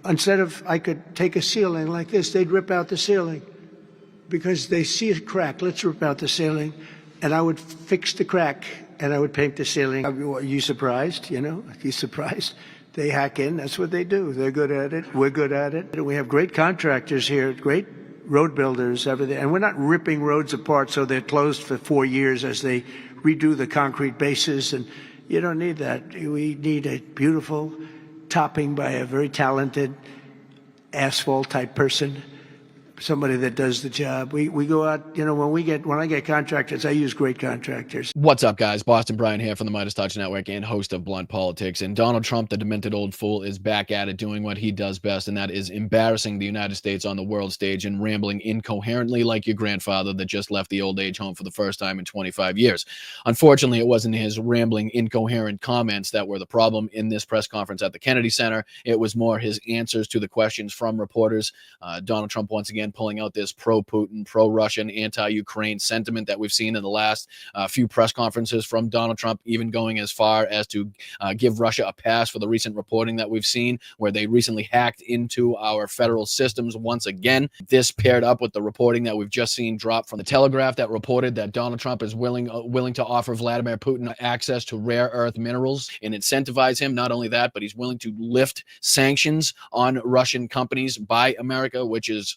Instead of, I could take a ceiling like this, they'd rip out the ceiling because they see a crack. Let's rip out the ceiling. And I would fix the crack and I would paint the ceiling. Are you surprised? You know, are you surprised? They hack in. That's what they do. They're good at it. We're good at it. We have great contractors here, great road builders, everything. And we're not ripping roads apart so they're closed for 4 years as they redo the concrete bases. And you don't need that. We need a beautiful topping by a very talented asphalt type person, somebody that does the job. We go out, you know, when I get contractors, I use great contractors. What's up, guys? Boston Brian here from the Midas Touch Network and host of Blunt Politics. And Donald Trump, the demented old fool, is back at it doing what he does best, and that is embarrassing the United States on the world stage and rambling incoherently like your grandfather that just left the old age home for the first time in 25 years. Unfortunately, it wasn't his rambling, incoherent comments that were the problem in this press conference at the Kennedy Center. It was more his answers to the questions from reporters. Donald Trump once again pulling out this pro-Putin, pro-Russian, anti-Ukraine sentiment that we've seen in the last few press conferences from Donald Trump, even going as far as to give Russia a pass for the recent reporting that we've seen, where they recently hacked into our federal systems once again. This paired up with the reporting that we've just seen drop from the Telegraph that reported that Donald Trump is willing to offer Vladimir Putin access to rare earth minerals and incentivize him. Not only that, but he's willing to lift sanctions on Russian companies by America, which is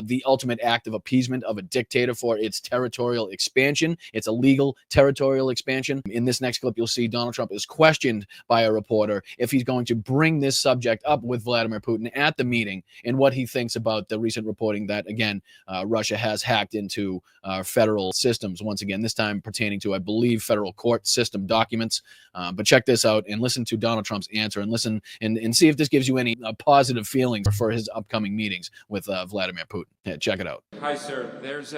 the ultimate act of appeasement of a dictator for its territorial expansion. It's a legal territorial expansion. In this next clip, you'll see Donald Trump is questioned by a reporter if he's going to bring this subject up with Vladimir Putin at the meeting and what he thinks about the recent reporting that, again, Russia has hacked into federal systems once again, this time pertaining to, I believe, federal court system documents. But check this out and listen to Donald Trump's answer and listen and see if this gives you any positive feelings for his upcoming meetings with Vladimir Putin. Yeah, check it out. Hi, sir. There's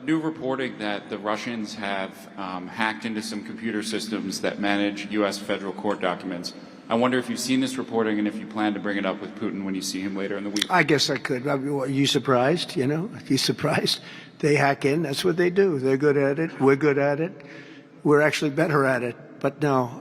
new reporting that the Russians have hacked into some computer systems that manage U.S. federal court documents. I wonder if you've seen this reporting and if you plan to bring it up with Putin when you see him later in the week. I guess I could. Are you surprised? You know, are you surprised? They hack in. That's what they do. They're good at it. We're good at it. We're actually better at it. But no,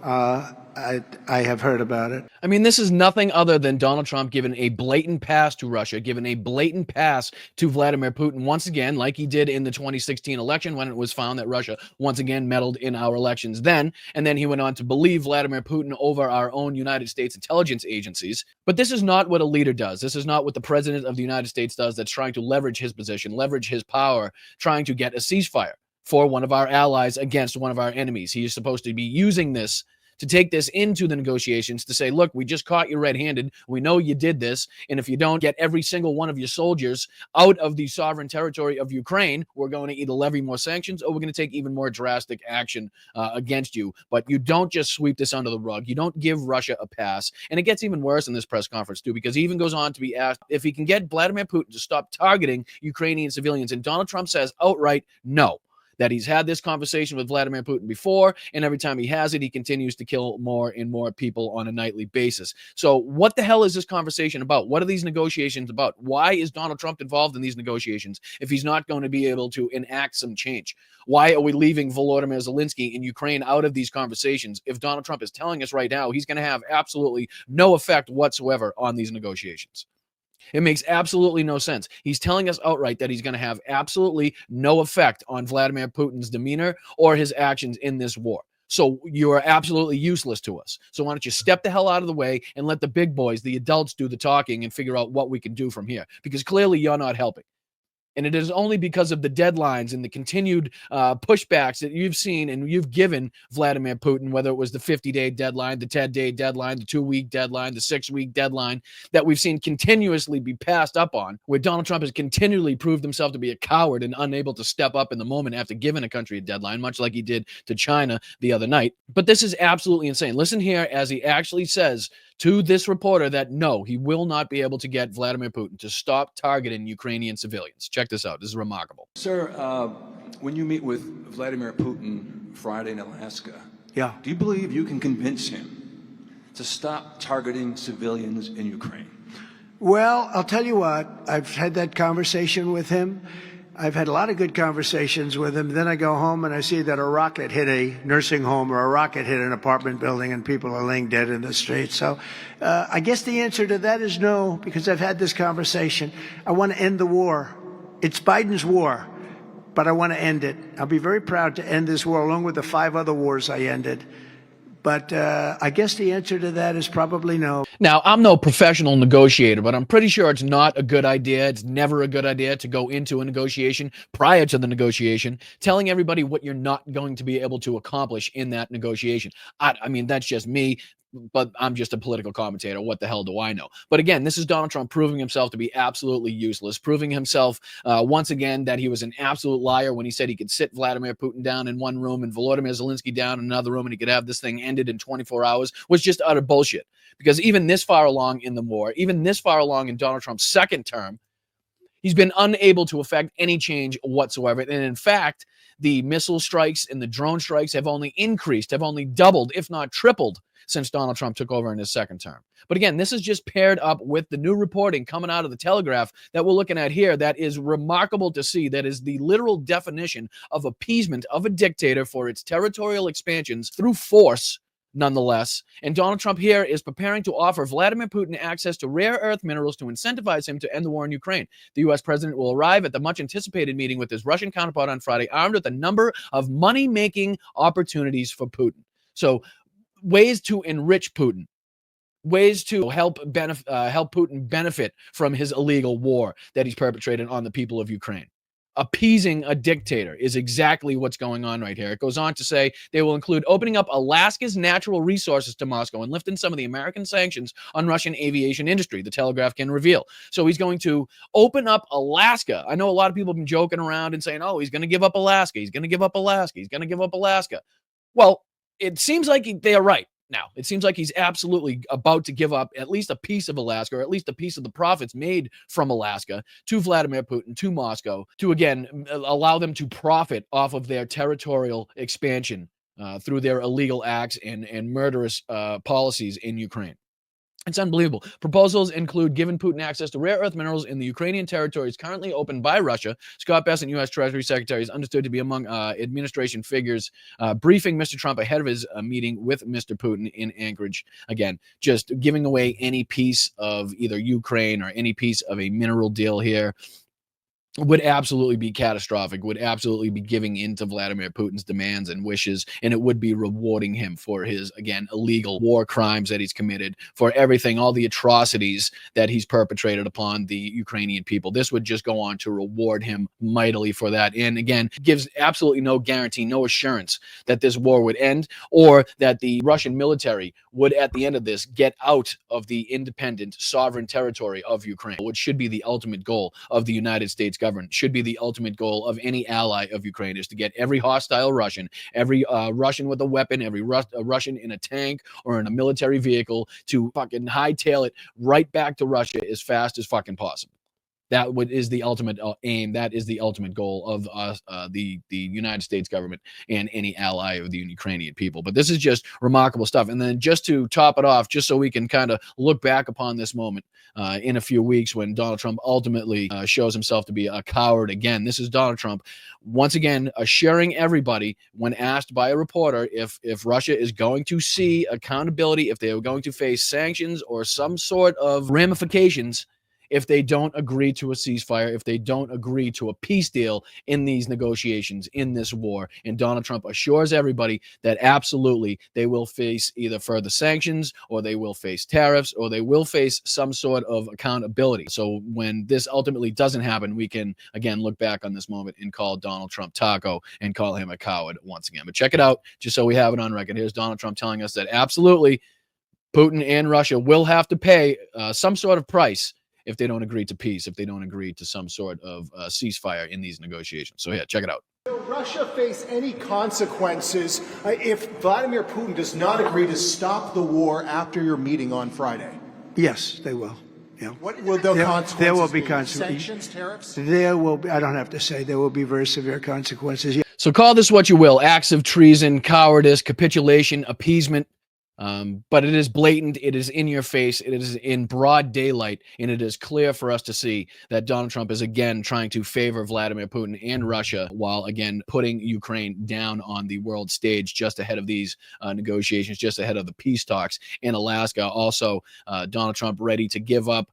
I have heard about it. I mean, this is nothing other than Donald Trump giving a blatant pass to Russia, giving a blatant pass to Vladimir Putin once again, like he did in the 2016 election when it was found that Russia once again meddled in our elections then. And then he went on to believe Vladimir Putin over our own United States intelligence agencies. But this is not what a leader does. This is not what the president of the United States does that's trying to leverage his position, leverage his power, trying to get a ceasefire for one of our allies against one of our enemies. He is supposed to be using this to take this into the negotiations to say, look, we just caught you red-handed. We know you did this. And if you don't get every single one of your soldiers out of the sovereign territory of Ukraine, we're going to either levy more sanctions or we're going to take even more drastic action against you. But you don't just sweep this under the rug. You don't give Russia a pass. And it gets even worse in this press conference, too, because he even goes on to be asked if he can get Vladimir Putin to stop targeting Ukrainian civilians. And Donald Trump says outright no. That he's had this conversation with Vladimir Putin before, and every time he has it, he continues to kill more and more people on a nightly basis. So what the hell is this conversation about? What are these negotiations about? Why is Donald Trump involved in these negotiations if he's not going to be able to enact some change? Why are we leaving Volodymyr Zelensky in Ukraine out of these conversations if Donald Trump is telling us right now he's going to have absolutely no effect whatsoever on these negotiations? It makes absolutely no sense. He's telling us outright that he's going to have absolutely no effect on Vladimir Putin's demeanor or his actions in this war. So you are absolutely useless to us. So why don't you step the hell out of the way and let the big boys, the adults, do the talking and figure out what we can do from here? Because clearly you're not helping. And it is only because of the deadlines and the continued pushbacks that you've seen and you've given Vladimir Putin, whether it was the 50-day deadline, the 10-day deadline, the 2-week deadline, the 6-week deadline, that we've seen continuously be passed up on, where Donald Trump has continually proved himself to be a coward and unable to step up in the moment after giving a country a deadline, much like he did to China the other night. But this is absolutely insane. Listen here as he actually says to this reporter that no, he will not be able to get Vladimir Putin to stop targeting Ukrainian civilians. Check this out. This is remarkable. Sir, when you meet with Vladimir Putin Friday in Alaska, Yeah. do you believe you can convince him to stop targeting civilians in Ukraine? Well, I'll tell you what, I've had that conversation with him. I've had a lot of good conversations with him. Then I go home and I see that a rocket hit a nursing home or a rocket hit an apartment building and people are laying dead in the streets. So I guess the answer to that is no, because I've had this conversation. I want to end the war. It's Biden's war, but I want to end it. I'll be very proud to end this war along with the 5 other wars I ended. But I guess the answer to that is probably no. Now, I'm no professional negotiator, but I'm pretty sure it's not a good idea. It's never a good idea to go into a negotiation prior to the negotiation, telling everybody what you're not going to be able to accomplish in that negotiation. I mean, that's just me, but I'm just a political commentator. What the hell do I know? But again, this is Donald Trump proving himself to be absolutely useless, proving himself once again that he was an absolute liar when he said he could sit Vladimir Putin down in one room and Volodymyr Zelensky down in another room and he could have this thing ended in 24 hours, was just utter bullshit. Because even this far along in the war, even this far along in Donald Trump's second term, he's been unable to effect any change whatsoever. And in fact, the missile strikes and the drone strikes have only increased, have only doubled, if not tripled, since Donald Trump took over in his second term. But again, this is just paired up with the new reporting coming out of the Telegraph that we're looking at here that is remarkable to see. That is the literal definition of appeasement of a dictator for its territorial expansions through force, nonetheless. And Donald Trump here is preparing to offer Vladimir Putin access to rare earth minerals to incentivize him to end the war in Ukraine. The U.S. president will arrive at the much-anticipated meeting with his Russian counterpart on Friday, armed with a number of money-making opportunities for Putin. So ways to enrich Putin, ways to help Putin benefit from his illegal war that he's perpetrated on the people of Ukraine. Appeasing a dictator is exactly what's going on right here. It goes on to say they will include opening up Alaska's natural resources to Moscow and lifting some of the American sanctions on Russian aviation industry, the Telegraph can reveal. So he's going to open up Alaska. I know a lot of people have been joking around and saying, oh, he's going to give up Alaska. He's going to give up Alaska. He's going to give up Alaska. Well, it seems like they are right now. It seems like he's absolutely about to give up at least a piece of Alaska, or at least a piece of the profits made from Alaska, to Vladimir Putin, to Moscow, to again allow them to profit off of their territorial expansion through their illegal acts and murderous policies in Ukraine. It's unbelievable. Proposals include giving Putin access to rare earth minerals in the Ukrainian territories currently owned by Russia. Scott Bessent, U.S. Treasury Secretary, is understood to be among administration figures briefing Mr. Trump ahead of his meeting with Mr. Putin in Anchorage. Again, just giving away any piece of either Ukraine or any piece of a mineral deal here would absolutely be catastrophic, would absolutely be giving in to Vladimir Putin's demands and wishes, and it would be rewarding him for his, again, illegal war crimes that he's committed, for everything, all the atrocities that he's perpetrated upon the Ukrainian people. This would just go on to reward him mightily for that, and again, gives absolutely no guarantee, no assurance that this war would end, or that the Russian military would, at the end of this, get out of the independent, sovereign territory of Ukraine, which should be the ultimate goal of the United States government. Should be the ultimate goal of any ally of Ukraine, is to get every hostile Russian, every Russian with a weapon, every Russian in a tank or in a military vehicle, to fucking hightail it right back to Russia as fast as fucking possible. That is the ultimate aim. That is the ultimate goal of the United States government and any ally of the Ukrainian people. But this is just remarkable stuff. And then just to top it off, just so we can kind of look back upon this moment in a few weeks when Donald Trump ultimately shows himself to be a coward again. This is Donald Trump once again assuring everybody, when asked by a reporter if Russia is going to see accountability, if they are going to face sanctions or some sort of ramifications if they don't agree to a ceasefire, if they don't agree to a peace deal in these negotiations, in this war. And Donald Trump assures everybody that absolutely they will face either further sanctions, or they will face tariffs, or they will face some sort of accountability. So when this ultimately doesn't happen, we can, again, look back on this moment and call Donald Trump Taco and call him a coward once again. But check it out, just so we have it on record. Here's Donald Trump telling us that absolutely Putin and Russia will have to pay some sort of price if they don't agree to peace, if they don't agree to some sort of ceasefire in these negotiations. So yeah, check it out. Will Russia face any consequences if Vladimir Putin does not agree to stop the war after your meeting on Friday? Yes, they will. Yeah. What will the consequences There will be be? consequences. Sanctions, tariffs? There will be, I don't have to say, there will be very severe consequences. So call this what you will: acts of treason, cowardice, capitulation, appeasement. But it is blatant. It is in your face. It is in broad daylight. And it is clear for us to see that Donald Trump is again trying to favor Vladimir Putin and Russia while again putting Ukraine down on the world stage just ahead of these negotiations, just ahead of the peace talks in Alaska. Also, Donald Trump ready to give up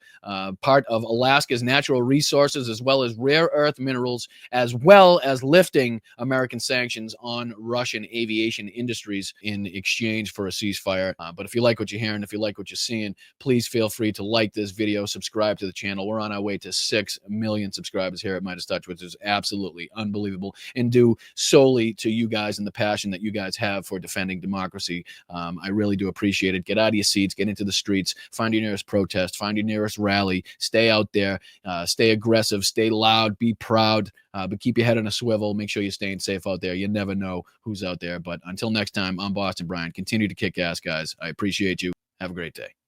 part of Alaska's natural resources as well as rare earth minerals, as well as lifting American sanctions on Russian aviation industries in exchange for a ceasefire. But if you like what you're hearing, if you like what you're seeing, please feel free to like this video, subscribe to the channel. We're on our way to 6 million subscribers here at Midas Touch, which is absolutely unbelievable and due solely to you guys and the passion that you guys have for defending democracy. I really do appreciate it. Get out of your seats, get into the streets, find your nearest protest, find your nearest rally, stay out there, stay aggressive, stay loud, be proud, but keep your head on a swivel. Make sure you're staying safe out there. You never know who's out there. But until next time, I'm Boston Brian. Continue to kick ass, guys. I appreciate you. Have a great day.